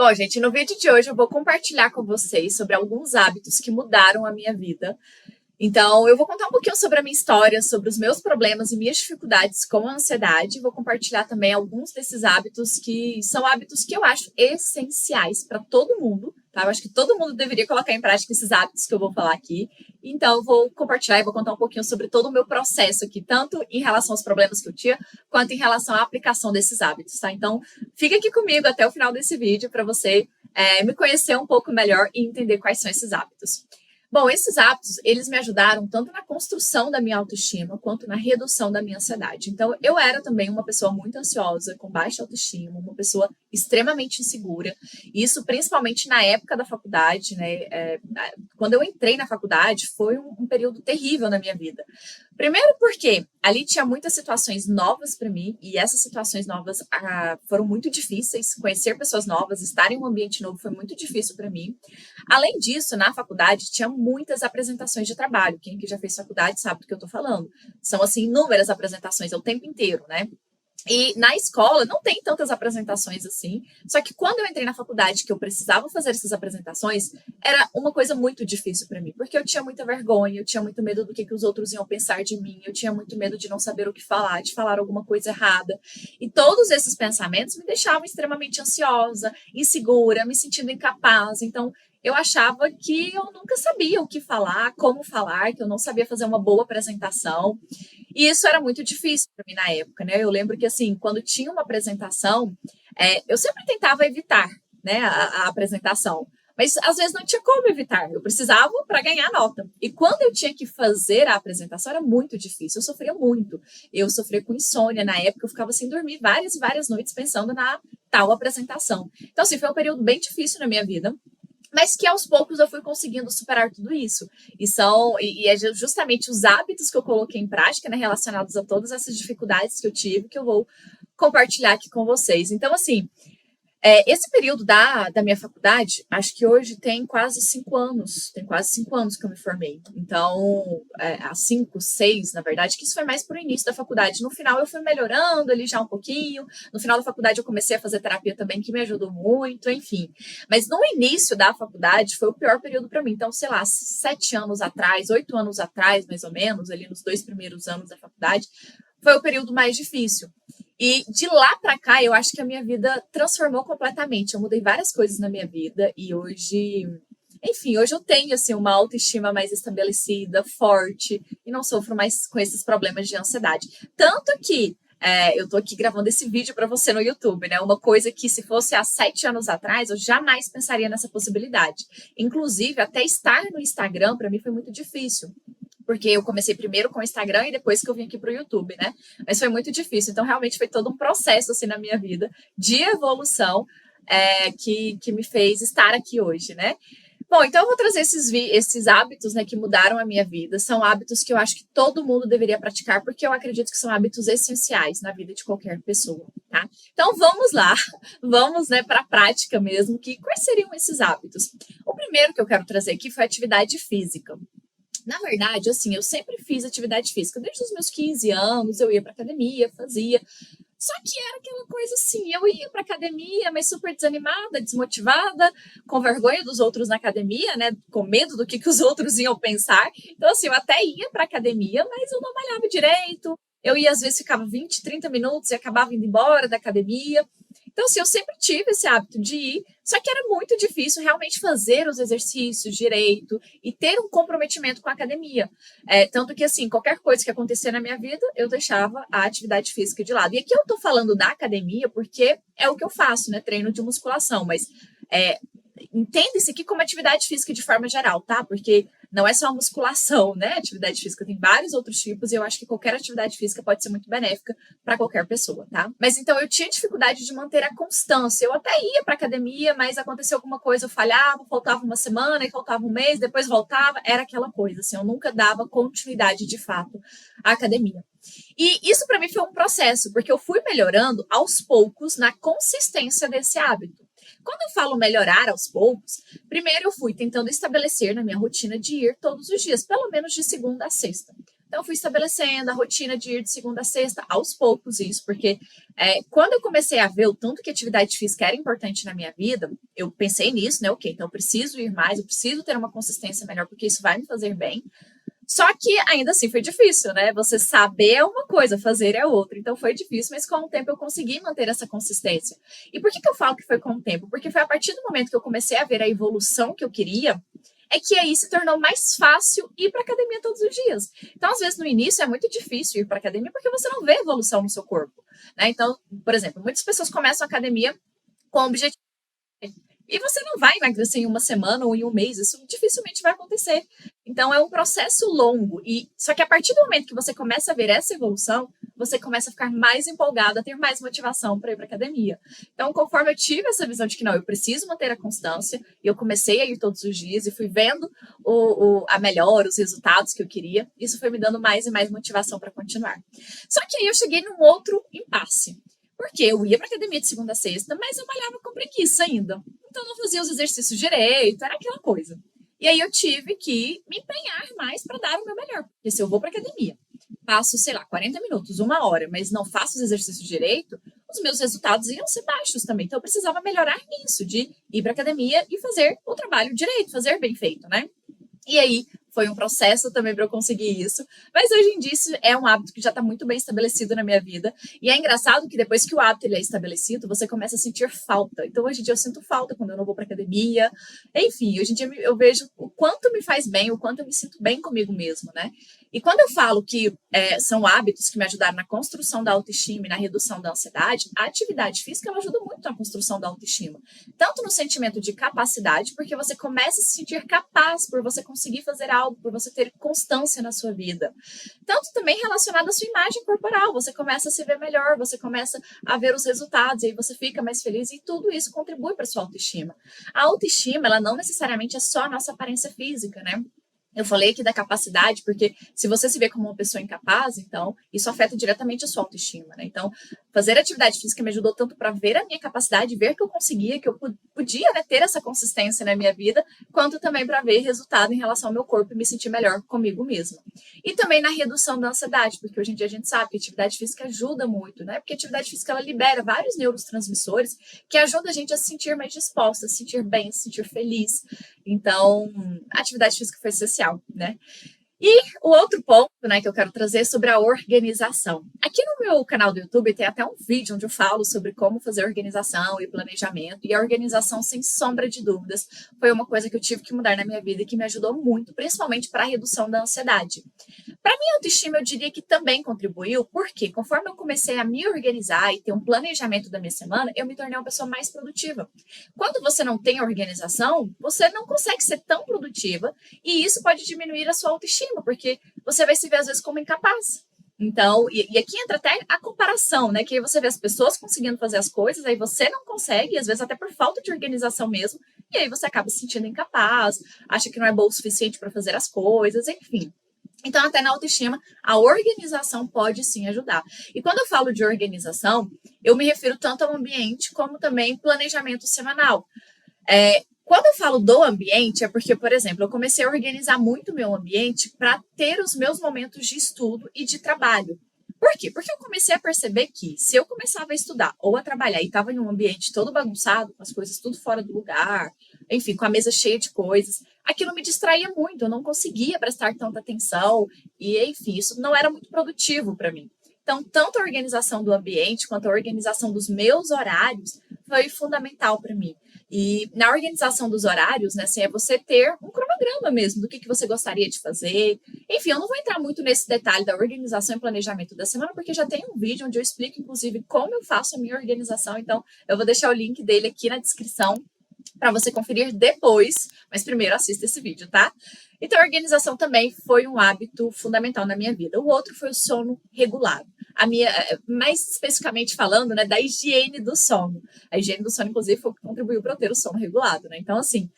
Bom, gente, no vídeo de hoje eu vou compartilhar com vocês sobre alguns hábitos que mudaram a minha vida. Então, eu vou contar um pouquinho sobre a minha história, sobre os meus problemas e minhas dificuldades com a ansiedade. Vou compartilhar também alguns desses hábitos que são hábitos que eu acho essenciais para todo mundo, tá? Eu acho que todo mundo deveria colocar em prática esses hábitos que eu vou falar aqui. Então, eu vou compartilhar e vou contar um pouquinho sobre todo o meu processo aqui, tanto em relação aos problemas que eu tinha, quanto em relação à aplicação desses hábitos, tá? Então, fica aqui comigo até o final desse vídeo para você me conhecer um pouco melhor e entender quais são esses hábitos. Bom, esses hábitos, eles me ajudaram tanto na construção da minha autoestima, quanto na redução da minha ansiedade. Então, eu era também uma pessoa muito ansiosa, com baixa autoestima, uma pessoa extremamente insegura. Isso principalmente na época da faculdade, né? Quando eu entrei na faculdade, foi um período terrível na minha vida. Primeiro porque ali tinha muitas situações novas para mim, e essas situações novas foram muito difíceis. Conhecer pessoas novas, estar em um ambiente novo foi muito difícil para mim. Além disso, na faculdade tinha muitas apresentações de trabalho. Quem que já fez faculdade sabe do que eu estou falando. São, assim, inúmeras apresentações o tempo inteiro, né? E na escola não tem tantas apresentações assim, só que quando eu entrei na faculdade que eu precisava fazer essas apresentações, era uma coisa muito difícil para mim, porque eu tinha muita vergonha, eu tinha muito medo do que os outros iam pensar de mim, eu tinha muito medo de não saber o que falar, de falar alguma coisa errada. E todos esses pensamentos me deixavam extremamente ansiosa, insegura, me sentindo incapaz. Então, eu achava que eu nunca sabia o que falar, como falar, que eu não sabia fazer uma boa apresentação. E isso era muito difícil para mim na época, né? Eu lembro que, assim, quando tinha uma apresentação, eu sempre tentava evitar, né, a apresentação. Mas às vezes não tinha como evitar, eu precisava para ganhar nota. E quando eu tinha que fazer a apresentação, era muito difícil, eu sofria muito. Eu sofria com insônia na época, eu ficava sem dormir várias e várias noites pensando na tal apresentação. Então, assim, foi um período bem difícil na minha vida, mas que aos poucos eu fui conseguindo superar tudo isso. E é justamente os hábitos que eu coloquei em prática, né, relacionados a todas essas dificuldades que eu tive, que eu vou compartilhar aqui com vocês. Então, assim, esse período da minha faculdade, acho que hoje tem quase 5 anos. Tem quase 5 anos que eu me formei. Então, há 5, 6, na verdade, que isso foi mais para o início da faculdade. No final, eu fui melhorando ali já um pouquinho. No final da faculdade, eu comecei a fazer terapia também, que me ajudou muito, enfim. Mas no início da faculdade, foi o pior período para mim. Então, sei lá, 7 anos atrás, 8 anos atrás, mais ou menos, ali nos 2 primeiros anos da faculdade, foi o período mais difícil. E de lá para cá, eu acho que a minha vida transformou completamente. Eu mudei várias coisas na minha vida e hoje, enfim, hoje eu tenho assim uma autoestima mais estabelecida, forte e não sofro mais com esses problemas de ansiedade. Tanto que eu tô aqui gravando esse vídeo para você no YouTube, né? Uma coisa que se fosse há 7 anos atrás, eu jamais pensaria nessa possibilidade. Inclusive, até estar no Instagram para mim foi muito difícil. Porque eu comecei primeiro com o Instagram e depois que eu vim aqui para o YouTube, né? Mas foi muito difícil. Então, realmente, foi todo um processo, assim, na minha vida de evolução que me fez estar aqui hoje, né? Bom, então eu vou trazer esses hábitos, né, que mudaram a minha vida. São hábitos que eu acho que todo mundo deveria praticar, porque eu acredito que são hábitos essenciais na vida de qualquer pessoa, tá? Então, vamos lá. Vamos, né, para a prática mesmo. Quais seriam esses hábitos? O primeiro que eu quero trazer aqui foi a atividade física. Na verdade, assim, eu sempre fiz atividade física. Desde os meus 15 anos, eu ia para academia, fazia. Só que era aquela coisa assim, eu ia para academia, mas super desanimada, desmotivada, com vergonha dos outros na academia, né? Com medo do que os outros iam pensar. Então, assim, eu até ia para academia, mas eu não malhava direito. Eu ia, às vezes, ficava 20, 30 minutos e acabava indo embora da academia. Então, assim, eu sempre tive esse hábito de ir, só que era muito difícil realmente fazer os exercícios direito e ter um comprometimento com a academia. Tanto que, assim, qualquer coisa que acontecia na minha vida, eu deixava a atividade física de lado. E aqui eu tô falando da academia porque é o que eu faço, né? Treino de musculação, mas entenda isso aqui como atividade física de forma geral, tá? Porque não é só a musculação, né? Atividade física tem vários outros tipos e eu acho que qualquer atividade física pode ser muito benéfica para qualquer pessoa, tá? Mas então eu tinha dificuldade de manter a constância. Eu até ia para academia, mas aconteceu alguma coisa, eu falhava, faltava uma semana e faltava um mês, depois voltava, era aquela coisa, assim, eu nunca dava continuidade de fato à academia. E isso para mim foi um processo, porque eu fui melhorando aos poucos na consistência desse hábito. Quando eu falo melhorar aos poucos, primeiro eu fui tentando estabelecer na minha rotina de ir todos os dias, pelo menos de segunda a sexta. Então, eu fui estabelecendo a rotina de ir de segunda a sexta, aos poucos isso, porque quando eu comecei a ver o tanto que atividade física era importante na minha vida, eu pensei nisso, né? Ok, então eu preciso ir mais, eu preciso ter uma consistência melhor, porque isso vai me fazer bem. Só que ainda assim foi difícil, né? Você saber é uma coisa, fazer é outra. Então foi difícil, mas com o tempo eu consegui manter essa consistência. E por que eu falo que foi com o tempo? Porque foi a partir do momento que eu comecei a ver a evolução que eu queria, é que aí se tornou mais fácil ir para academia todos os dias. Então, às vezes, no início é muito difícil ir para academia porque você não vê evolução no seu corpo, né? Então, por exemplo, muitas pessoas começam a academia com o objetivo e você não vai emagrecer em uma semana ou em um mês, isso dificilmente vai acontecer. Então é um processo longo. E só que a partir do momento que você começa a ver essa evolução, você começa a ficar mais empolgado, a ter mais motivação para ir para academia. Então, conforme eu tive essa visão de que não, eu preciso manter a constância, e eu comecei a ir todos os dias e fui vendo a melhor, os resultados que eu queria, isso foi me dando mais e mais motivação para continuar. Só que aí eu cheguei num outro impasse. Porque eu ia para academia de segunda a sexta, mas eu malhava com preguiça ainda. Então, não fazia os exercícios direito, era aquela coisa. E aí eu tive que me empenhar mais para dar o meu melhor. Porque se eu vou para academia, passo, sei lá, 40 minutos, uma hora, mas não faço os exercícios direito, os meus resultados iam ser baixos também. Então eu precisava melhorar nisso, de ir para academia e fazer o trabalho direito, fazer bem feito, né? E aí foi um processo também para eu conseguir isso. Mas hoje em dia isso é um hábito que já está muito bem estabelecido na minha vida. E é engraçado que depois que o hábito ele é estabelecido, você começa a sentir falta. Então hoje em dia eu sinto falta quando eu não vou para academia. Enfim, hoje em dia eu vejo o quanto me faz bem, o quanto eu me sinto bem comigo mesmo, né? E quando eu falo que são hábitos que me ajudaram na construção da autoestima e na redução da ansiedade, a atividade física ela ajuda muito na construção da autoestima. Tanto no sentimento de capacidade, porque você começa a se sentir capaz por você conseguir fazer algo, por você ter constância na sua vida. Tanto também relacionado à sua imagem corporal, você começa a se ver melhor, você começa a ver os resultados, e aí você fica mais feliz, e tudo isso contribui para a sua autoestima. A autoestima, ela não necessariamente é só a nossa aparência física, né? Eu falei aqui da capacidade, porque se você se vê como uma pessoa incapaz, então isso afeta diretamente a sua autoestima, né? Então, fazer atividade física me ajudou tanto para ver a minha capacidade, ver que eu conseguia, que eu podia, né, ter essa consistência na minha vida, quanto também para ver resultado em relação ao meu corpo e me sentir melhor comigo mesma. E também na redução da ansiedade, porque hoje em dia a gente sabe que a atividade física ajuda muito, né? Porque a atividade física ela libera vários neurotransmissores que ajudam a gente a se sentir mais disposta, a se sentir bem, a se sentir feliz. Então, a atividade física foi essencial, né? E o outro ponto, né, que eu quero trazer é sobre a organização. Aqui no meu canal do YouTube tem até um vídeo onde eu falo sobre como fazer organização e planejamento. E a organização, sem sombra de dúvidas, foi uma coisa que eu tive que mudar na minha vida e que me ajudou muito, principalmente para a redução da ansiedade. Para minha autoestima, eu diria que também contribuiu, porque conforme eu comecei a me organizar e ter um planejamento da minha semana, eu me tornei uma pessoa mais produtiva. Quando você não tem organização, você não consegue ser tão produtiva e isso pode diminuir a sua autoestima, porque você vai se ver às vezes como incapaz. Então, e aqui entra até a comparação, né? Que aí você vê as pessoas conseguindo fazer as coisas, aí você não consegue, às vezes até por falta de organização mesmo, e aí você acaba se sentindo incapaz, acha que não é bom o suficiente para fazer as coisas, enfim. Então, até na autoestima, a organização pode sim ajudar. E quando eu falo de organização, eu me refiro tanto ao ambiente como também planejamento semanal. Quando eu falo do ambiente, é porque, por exemplo, eu comecei a organizar muito o meu ambiente para ter os meus momentos de estudo e de trabalho. Por quê? Porque eu comecei a perceber que se eu começava a estudar ou a trabalhar e estava em um ambiente todo bagunçado, com as coisas tudo fora do lugar, enfim, com a mesa cheia de coisas, aquilo me distraía muito, eu não conseguia prestar tanta atenção e, enfim, isso não era muito produtivo para mim. Então, tanto a organização do ambiente quanto a organização dos meus horários foi fundamental para mim. E na organização dos horários, né, assim, é você ter um cronograma mesmo do que você gostaria de fazer. Enfim, eu não vou entrar muito nesse detalhe da organização e planejamento da semana, porque já tem um vídeo onde eu explico, inclusive, como eu faço a minha organização. Então, eu vou deixar o link dele aqui na descrição para você conferir depois. Mas primeiro assista esse vídeo, tá? Então, a organização também foi um hábito fundamental na minha vida. O outro foi o sono regulado. A minha, mais especificamente falando, né, da higiene do sono. A higiene do sono, inclusive, foi o que contribuiu para eu ter o sono regulado, né? Então, assim,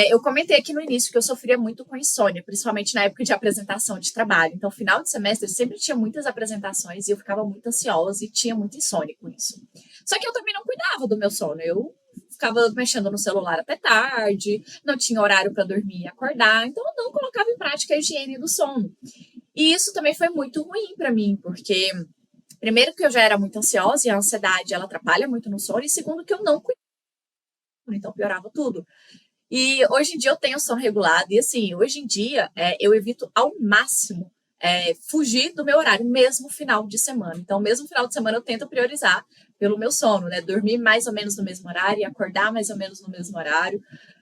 eu comentei aqui no início que eu sofria muito com insônia, principalmente na época de apresentação de trabalho. Então, final de semestre sempre tinha muitas apresentações e eu ficava muito ansiosa e tinha muito insônia com isso. Só que eu também não cuidava do meu sono. Eu ficava mexendo no celular até tarde, não tinha horário para dormir e acordar, então eu não colocava em prática a higiene do sono. E isso também foi muito ruim para mim, porque primeiro que eu já era muito ansiosa e a ansiedade ela atrapalha muito no sono, e segundo que eu não cuidava, então piorava tudo. E hoje em dia eu tenho sono regulado, e assim, hoje em dia eu evito ao máximo fugir do meu horário, mesmo final de semana. Então, mesmo final de semana eu tento priorizar pelo meu sono, né? Dormir mais ou menos no mesmo horário e acordar mais ou menos no mesmo horário.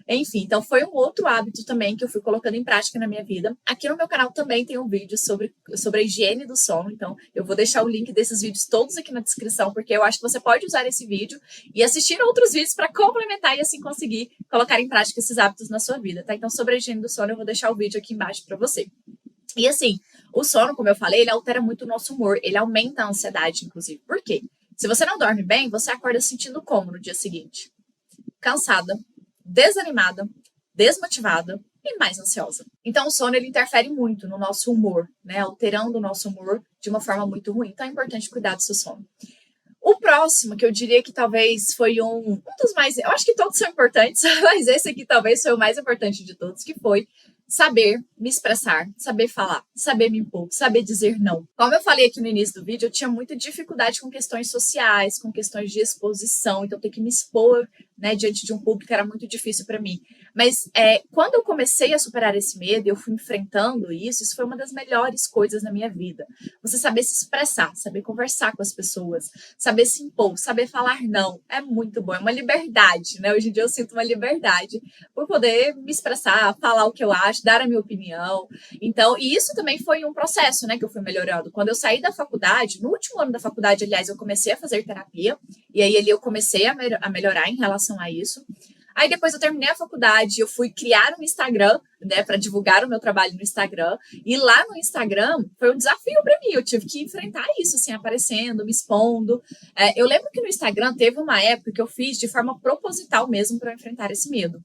Enfim, então foi um outro hábito também que eu fui colocando em prática na minha vida. Aqui no meu canal também tem um vídeo sobre a higiene do sono, então eu vou deixar o link desses vídeos todos aqui na descrição, porque eu acho que você pode usar esse vídeo e assistir outros vídeos para complementar e assim conseguir colocar em prática esses hábitos na sua vida, tá? Então, sobre a higiene do sono, eu vou deixar o vídeo aqui embaixo para você. E assim, o sono, como eu falei, ele altera muito o nosso humor, ele aumenta a ansiedade, inclusive. Por quê? Se você não dorme bem, você acorda sentindo como no dia seguinte? Cansada, desanimada, desmotivada e mais ansiosa. Então, o sono ele interfere muito no nosso humor, né? Alterando o nosso humor de uma forma muito ruim. Então, é importante cuidar do seu sono. O próximo, que eu diria que talvez foi um dos mais. Eu acho que todos são importantes, mas esse aqui talvez foi o mais importante de todos, que foi saber me expressar, saber falar, saber me impor, saber dizer não. Como eu falei aqui no início do vídeo, eu tinha muita dificuldade com questões sociais, com questões de exposição, então ter que me expor, né, diante de um público era muito difícil para mim. Mas quando eu comecei a superar esse medo, eu fui enfrentando isso foi uma das melhores coisas na minha vida. Você saber se expressar, saber conversar com as pessoas, saber se impor, saber falar não, é muito bom, é uma liberdade, né? Hoje em dia eu sinto uma liberdade por poder me expressar, falar o que eu acho, dar a minha opinião. Então, e isso também foi um processo, né, que eu fui melhorando. Quando eu saí da faculdade, no último ano da faculdade, aliás, eu comecei a fazer terapia, e aí ali eu comecei a melhorar em relação a isso. Aí depois eu terminei a faculdade, eu fui criar um Instagram, né, para divulgar o meu trabalho no Instagram. E lá no Instagram foi um desafio para mim. Eu tive que enfrentar isso, assim, aparecendo, me expondo. Eu lembro que no Instagram teve uma época que eu fiz de forma proposital mesmo para enfrentar esse medo.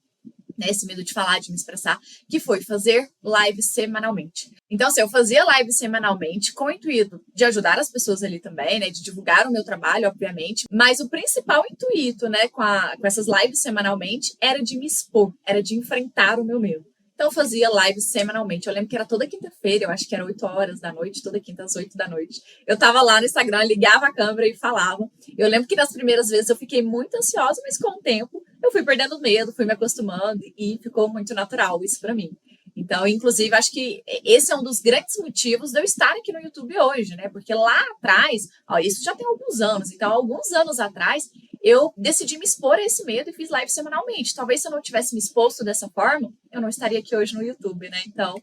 Né, esse medo de falar, de me expressar, que foi fazer lives semanalmente. Então, assim, eu fazia lives semanalmente com o intuito de ajudar as pessoas ali também, né, de divulgar o meu trabalho, obviamente, mas o principal intuito, né, com essas lives semanalmente era de me expor, era de enfrentar o meu medo. Então, eu fazia lives semanalmente. Eu lembro que era toda quinta-feira, eu acho que era 8 horas da noite, toda quinta às 8 da noite. Eu tava lá no Instagram, ligava a câmera e falava. Eu lembro que nas primeiras vezes eu fiquei muito ansiosa, mas com o tempo eu fui perdendo medo, fui me acostumando e ficou muito natural isso para mim. Então, inclusive, acho que esse é um dos grandes motivos de eu estar aqui no YouTube hoje, né? Porque lá atrás, ó, isso já tem alguns anos, então, alguns anos atrás, eu decidi me expor a esse medo e fiz live semanalmente. Talvez se eu não tivesse me exposto dessa forma, eu não estaria aqui hoje no YouTube, né? Então,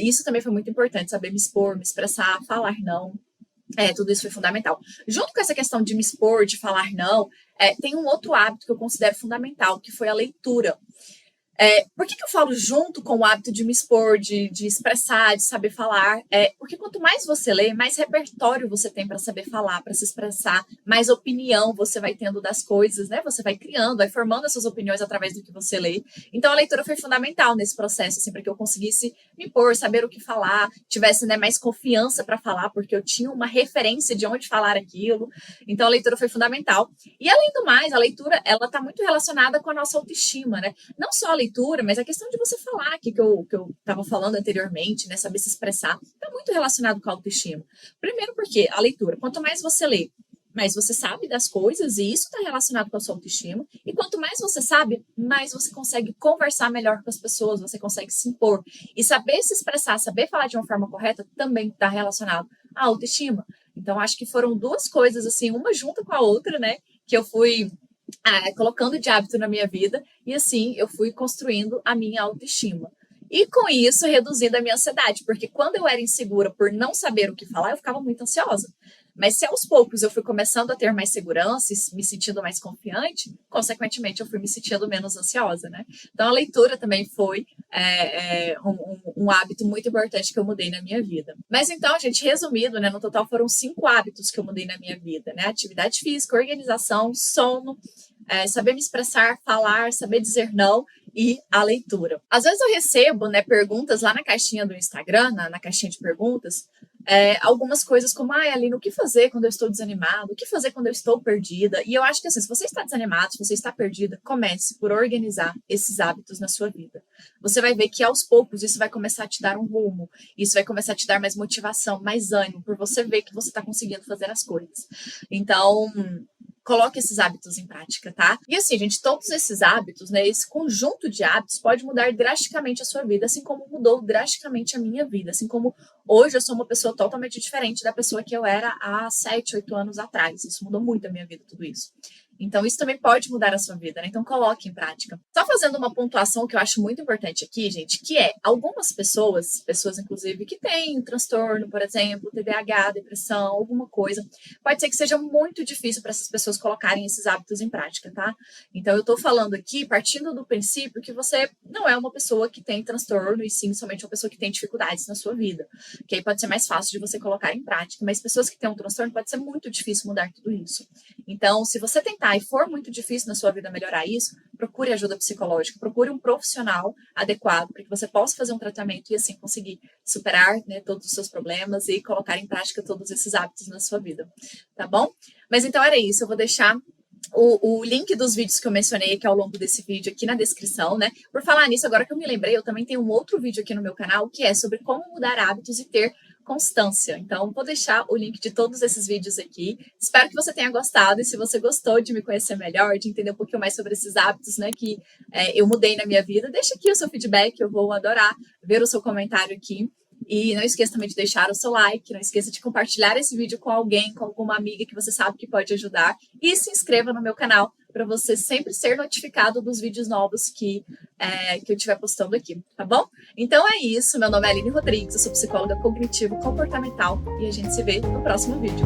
isso também foi muito importante, saber me expor, me expressar, falar não. Tudo isso foi fundamental. Junto com essa questão de me expor, de falar não, tem um outro hábito que eu considero fundamental, que foi a leitura. Por que eu falo junto com o hábito de me expor, de expressar, de saber falar? Porque quanto mais você lê, mais repertório você tem para saber falar, para se expressar, mais opinião você vai tendo das coisas, né? Você vai criando, vai formando as suas opiniões através do que você lê. Então a leitura foi fundamental nesse processo, assim, para que eu conseguisse me impor, saber o que falar, tivesse, né, mais confiança para falar, porque eu tinha uma referência de onde falar aquilo. Então a leitura foi fundamental. E além do mais, a leitura ela está muito relacionada com a nossa autoestima, né? Não só a leitura, mas a questão de você falar aqui que eu estava falando anteriormente, né? Saber se expressar, está muito relacionado com a autoestima. Primeiro porque a leitura, quanto mais você lê, mais você sabe das coisas, e isso está relacionado com a sua autoestima. E quanto mais você sabe, mais você consegue conversar melhor com as pessoas, você consegue se impor. E saber se expressar, saber falar de uma forma correta, também está relacionado à autoestima. Então, acho que foram duas coisas, assim, uma junto com a outra, né? Que eu fui colocando de hábito na minha vida, e assim eu fui construindo a minha autoestima. E com isso, reduzindo a minha ansiedade, porque quando eu era insegura por não saber o que falar, eu ficava muito ansiosa. Mas se aos poucos eu fui começando a ter mais segurança e me sentindo mais confiante, consequentemente eu fui me sentindo menos ansiosa, né? Então a leitura também foi um hábito muito importante que eu mudei na minha vida. Mas então, gente, resumido, né? No total foram 5 hábitos que eu mudei na minha vida, né? Atividade física, organização, sono, saber me expressar, falar, saber dizer não e a leitura. Às vezes eu recebo, né, perguntas lá na caixinha do Instagram, na caixinha de perguntas, algumas coisas como, Aline, o que fazer quando eu estou desanimado? O que fazer quando eu estou perdida? E eu acho que assim, se você está desanimado, se você está perdida, comece por organizar esses hábitos na sua vida. Você vai ver que aos poucos isso vai começar a te dar um rumo, isso vai começar a te dar mais motivação, mais ânimo, por você ver que você está conseguindo fazer as coisas. Então, coloque esses hábitos em prática, tá? E assim, gente, todos esses hábitos, né, esse conjunto de hábitos pode mudar drasticamente a sua vida, assim como mudou drasticamente a minha vida, assim como hoje eu sou uma pessoa totalmente diferente da pessoa que eu era há 7, 8 anos atrás. Isso mudou muito a minha vida, tudo isso. Então, isso também pode mudar a sua vida, né? Então, coloque em prática. Só fazendo uma pontuação que eu acho muito importante aqui, gente, que é algumas pessoas inclusive que têm um transtorno, por exemplo, TDAH, depressão, alguma coisa, pode ser que seja muito difícil para essas pessoas colocarem esses hábitos em prática, tá? Então, eu tô falando aqui partindo do princípio que você não é uma pessoa que tem transtorno, e sim somente uma pessoa que tem dificuldades na sua vida, que aí pode ser mais fácil de você colocar em prática, mas pessoas que têm um transtorno pode ser muito difícil mudar tudo isso. Então, se você tentar e for muito difícil na sua vida melhorar isso, procure ajuda psicológica, procure um profissional adequado para que você possa fazer um tratamento e assim conseguir superar, né, todos os seus problemas e colocar em prática todos esses hábitos na sua vida, tá bom? Mas então era isso, eu vou deixar o link dos vídeos que eu mencionei aqui ao longo desse vídeo aqui na descrição, né? Por falar nisso, agora que eu me lembrei, eu também tenho um outro vídeo aqui no meu canal que é sobre como mudar hábitos e ter constância. Então, vou deixar o link de todos esses vídeos aqui. Espero que você tenha gostado, e se você gostou de me conhecer melhor, de entender um pouquinho mais sobre esses hábitos, né, que eu mudei na minha vida, deixa aqui o seu feedback, eu vou adorar ver o seu comentário aqui. E não esqueça também de deixar o seu like, não esqueça de compartilhar esse vídeo com alguém, com alguma amiga que você sabe que pode ajudar. E se inscreva no meu canal para você sempre ser notificado dos vídeos novos que eu estiver postando aqui, tá bom? Então é isso, meu nome é Aline Rodrigues, eu sou psicóloga cognitivo-comportamental e a gente se vê no próximo vídeo.